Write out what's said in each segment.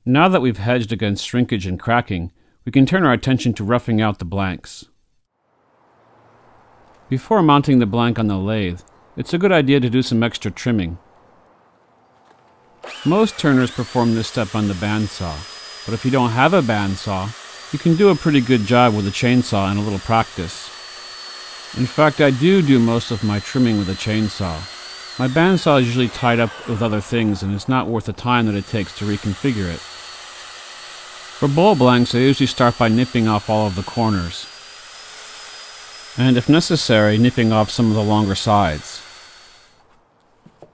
Now that we've hedged against shrinkage and cracking, we can turn our attention to roughing out the blanks. Before mounting the blank on the lathe, it's a good idea to do some extra trimming. Most turners perform this step on the bandsaw, but if you don't have a bandsaw, you can do a pretty good job with a chainsaw and a little practice. In fact, I do most of my trimming with a chainsaw. My bandsaw is usually tied up with other things and it's not worth the time that it takes to reconfigure it. For bowl blanks, I usually start by nipping off all of the corners, and if necessary, nipping off some of the longer sides.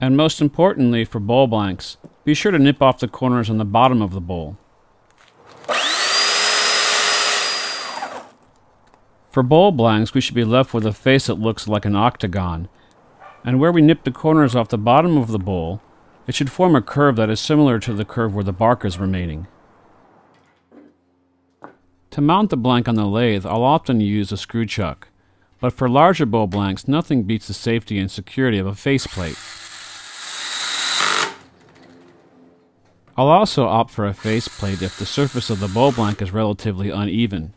And most importantly for bowl blanks, be sure to nip off the corners on the bottom of the bowl. For bowl blanks, we should be left with a face that looks like an octagon, and where we nip the corners off the bottom of the bowl, it should form a curve that is similar to the curve where the bark is remaining. To mount the blank on the lathe, I'll often use a screw chuck, but for larger bowl blanks, nothing beats the safety and security of a faceplate. I'll also opt for a faceplate if the surface of the bowl blank is relatively uneven.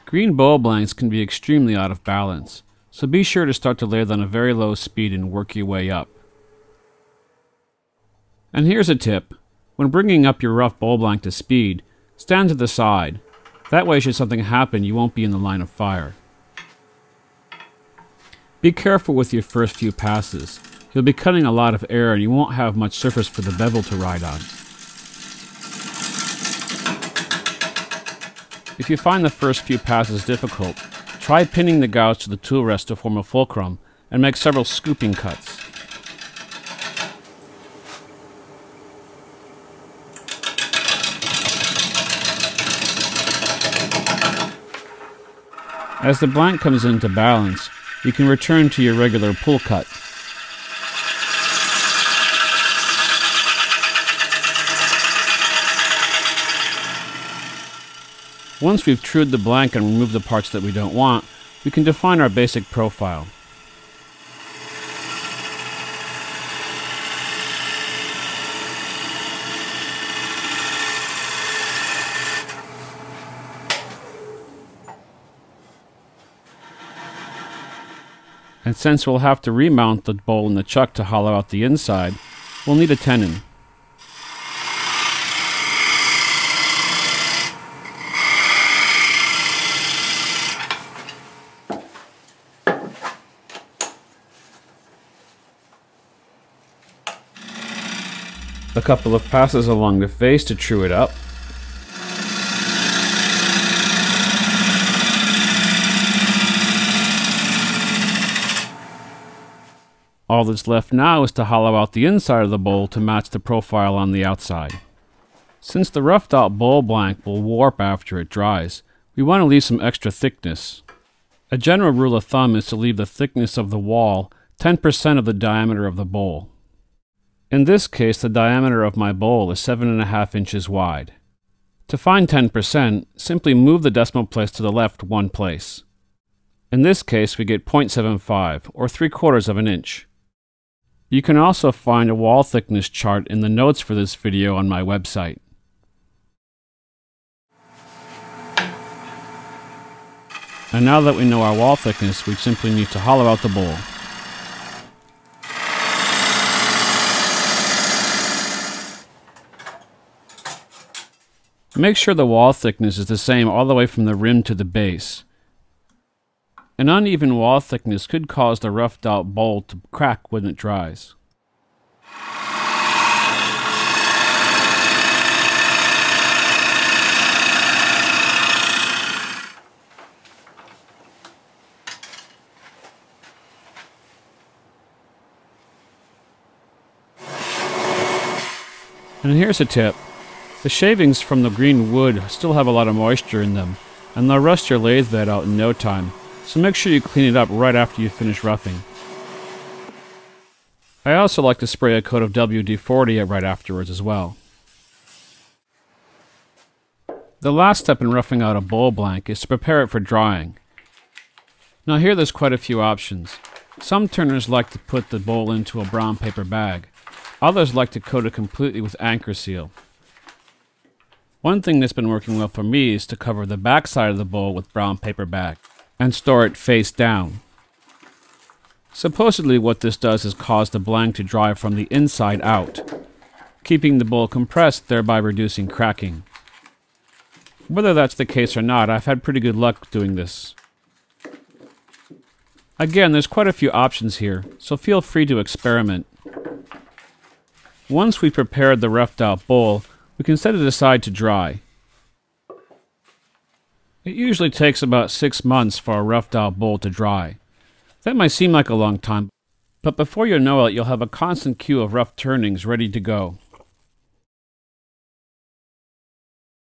Green bowl blanks can be extremely out of balance, so be sure to start the lathe on a very low speed and work your way up. And here's a tip. When bringing up your rough bowl blank to speed, stand to the side. That way, should something happen, you won't be in the line of fire. Be careful with your first few passes. You'll be cutting a lot of air and you won't have much surface for the bevel to ride on. If you find the first few passes difficult, try pinning the gouge to the tool rest to form a fulcrum and make several scooping cuts. As the blank comes into balance, you can return to your regular pull cut. Once we've trued the blank and removed the parts that we don't want, we can define our basic profile. And since we'll have to remount the bowl in the chuck to hollow out the inside, we'll need a tenon. A couple of passes along the face to true it up. All that's left now is to hollow out the inside of the bowl to match the profile on the outside. Since the roughed out bowl blank will warp after it dries, we want to leave some extra thickness. A general rule of thumb is to leave the thickness of the wall 10% of the diameter of the bowl. In this case, the diameter of my bowl is 7.5 inches wide. To find 10%, simply move the decimal place to the left one place. In this case, we get 0.75, or 3/4 of an inch. You can also find a wall thickness chart in the notes for this video on my website. And now that we know our wall thickness, we simply need to hollow out the bowl. Make sure the wall thickness is the same all the way from the rim to the base. An uneven wall thickness could cause the roughed out bowl to crack when it dries. And here's a tip. The shavings from the green wood still have a lot of moisture in them, and they'll rust your lathe bed out in no time, so make sure you clean it up right after you finish roughing. I also like to spray a coat of WD-40 right afterwards as well. The last step in roughing out a bowl blank is to prepare it for drying. Now here there's quite a few options. Some turners like to put the bowl into a brown paper bag. Others like to coat it completely with anchor seal. One thing that's been working well for me is to cover the back side of the bowl with brown paper bag and store it face down. Supposedly what this does is cause the blank to dry from the inside out, keeping the bowl compressed, thereby reducing cracking. Whether that's the case or not, I've had pretty good luck doing this. Again, there's quite a few options here, so feel free to experiment. Once we've prepared the roughed out bowl, we can set it aside to dry. It usually takes about 6 months for a roughed out bowl to dry. That might seem like a long time, but before you know it, you'll have a constant queue of rough turnings ready to go.